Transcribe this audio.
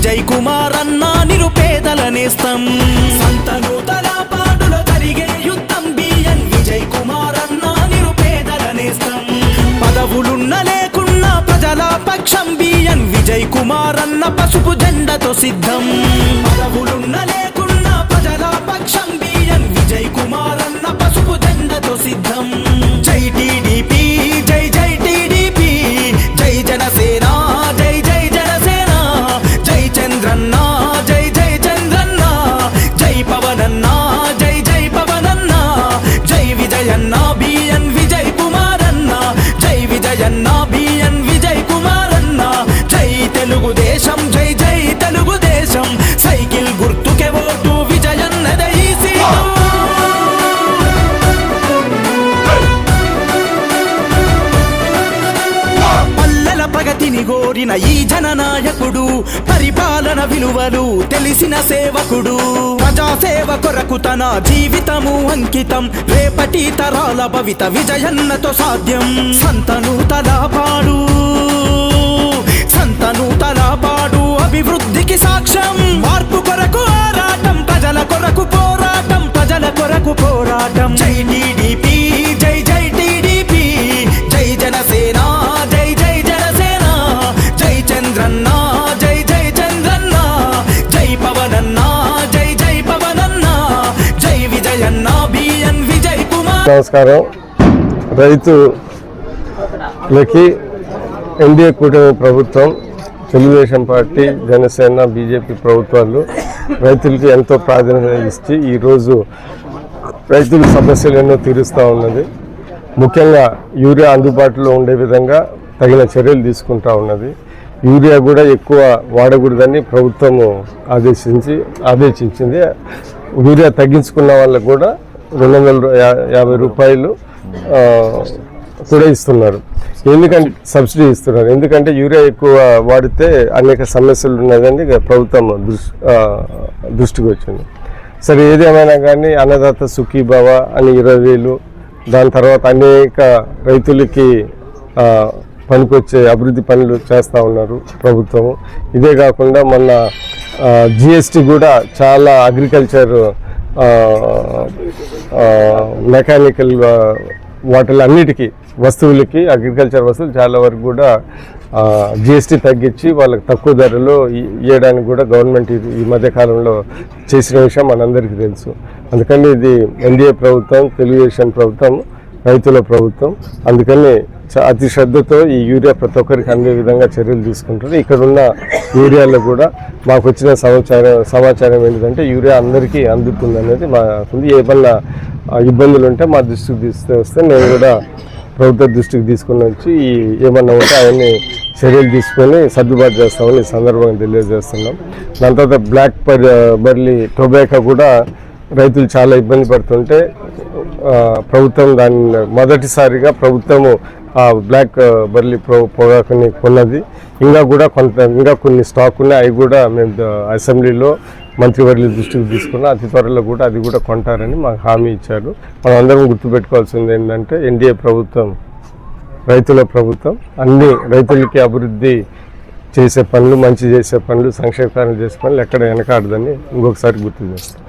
విజయ్ కుమార్ అన్న నిరుపేదల నేస్తం. సంతనూతల పాడులో జరిగే యుద్ధం బిఎన్ విజయ్ కుమార్ అన్న నిరుపేదల నేస్తం. పదవులున్న లేకున్నా ప్రజల పక్షం బిఎన్ విజయ్ కుమార్ అన్న పసుపు జెండతో సిద్ధం. పదవులున్న లేకున్నా ప్రజల పక్షం బిఎన్ విజయ్ కుమార్ అన్న పసుపు జెండతో సిద్ధం. జై టీడీపీ, జై జై టీడీపీ, జై జనసేన, జై జై జనసేన, జై చంద్రన్న, జై జై చంద్రన్న, జై పవనన్న, జై జై పవనన్న, జై విజయన్న బిఎన్ విజయ్ కుమార్ అన్న, జై విజయన్న బిఎన్ విజయ్ కుమార్ అన్న, జై తెలుగుదేశం, జై జై తెలుగుదేశం, సైకిల్ గుర్తుకే ఓటు విజయన్నదే ఈ సీటు. ప్రగతిని గోరిన ఈ జననాయకుడు, పరిపాలన విలువలు తెలిసిన సేవకుడు, ప్రజాసేవ కొరకు తన జీవితము అంకితం, రేపటి తరాల భవిత విజయన్నతో సాధ్యం. సంతనూతల పాడు, సంతనూతల పాడు అభివృద్ధికి సాక్ష్యం. మార్పు కొరకు ఆరాటం, ప్రజల కొరకు పోరాటం, ప్రజల కొరకు పోరాటం. జై టీడీపీ, జై జై టీడీపీ, జై జనసేన, జై జై జనసేన, జై చంద్రన్న, జై జై చంద్రన్న, జై పవనన్న, జై జై పవనన్న, జై విజయన్న బిఎన్ విజయ్ కుమార్. నమస్కారం. రైతులకి ఎన్డీఏ కూటమి ప్రభుత్వం, తెలుగుదేశం పార్టీ, జనసేన, బీజేపీ ప్రభుత్వాలు రైతులకి ఎంతో ప్రాధాన్యత ఇచ్చి ఈరోజు రైతుల సమస్యలు ఎన్నో తీరుస్తూ ఉన్నది. ముఖ్యంగా యూరియా అందుబాటులో ఉండే విధంగా తగిన చర్యలు తీసుకుంటా ఉన్నది. యూరియా కూడా ఎక్కువ వాడకూడదని ప్రభుత్వము ఆదేశించింది. యూరియా తగ్గించుకున్న వాళ్ళకు కూడా 250 రూపాయలు కూడా ఇస్తున్నారు. ఎందుకంటే సబ్సిడీ ఇస్తున్నారు. ఎందుకంటే యూరియా ఎక్కువ వాడితే అనేక సమస్యలు ఉన్నదని ప్రభుత్వం దృష్టికి వచ్చింది. సరే, ఏదేమైనా కానీ అన్నదాత సుఖీభవ అని 20,000, దాని తర్వాత అనేక రైతులకి పనికొచ్చే అభివృద్ధి పనులు చేస్తూ ఉన్నారు ప్రభుత్వము. ఇదే కాకుండా మొన్న జిఎస్టీ కూడా చాలా అగ్రికల్చర్, మెకానికల్ వాటిలన్నిటికీ వస్తువులకి, అగ్రికల్చర్ వస్తువులు చాలా వరకు కూడా జిఎస్టీ తగ్గించి వాళ్ళకి తక్కువ ధరలో ఇవ్వడానికి కూడా గవర్నమెంట్ ఈ మధ్యకాలంలో చేసిన విషయం మనందరికీ తెలుసు. అందుకని ఇది ఎన్డీఏ ప్రభుత్వం, తెలుగుదేశం ప్రభుత్వం, రైతుల ప్రభుత్వం. అందుకని అతి శ్రద్ధతో ఈ యూరియా ప్రతి ఒక్కరికి అందే విధంగా చర్యలు తీసుకుంటారు. ఇక్కడున్న యూరియాలో కూడా మాకు వచ్చిన సమాచారం ఏంటంటే యూరియా అందరికీ అందుతుంది అనేది మాకుంది. ఏమన్నా ఇబ్బందులు ఉంటే మా దృష్టికి తీసుకొస్తే నేను కూడా ప్రభుత్వ దృష్టికి తీసుకుని వచ్చి ఏమన్నా ఉంటే అవన్నీ చర్యలు తీసుకొని సర్దుబాటు చేస్తామని ఈ సందర్భంగా తెలియజేస్తున్నాం. దాని తర్వాత బ్లాక్ బర్లీ టొబాకో కూడా రైతులు చాలా ఇబ్బంది పడుతుంటే ప్రభుత్వం దాన్ని మొదటిసారిగా ప్రభుత్వము బ్లాక్ బర్లీ పొగాకుని కొన్నది. ఇంకా కొన్ని స్టాక్ ఉన్నాయి. అవి కూడా మేము అసెంబ్లీలో మంత్రివర్యుల దృష్టికి తీసుకున్నాం. అతి త్వరలో కూడా అది కూడా కొంటారని మాకు హామీ ఇచ్చారు. మనం అందరం గుర్తుపెట్టుకోవాల్సింది ఏంటంటే ఎన్డీఏ ప్రభుత్వం రైతుల ప్రభుత్వం. అన్ని రైతులకి అభివృద్ధి చేసే పనులు, మంచి చేసే పనులు, సంక్షేమ కార్యాలు చేసే పనులు ఎక్కడ వెనకాడదని ఇంకొకసారి గుర్తు చేస్తాం.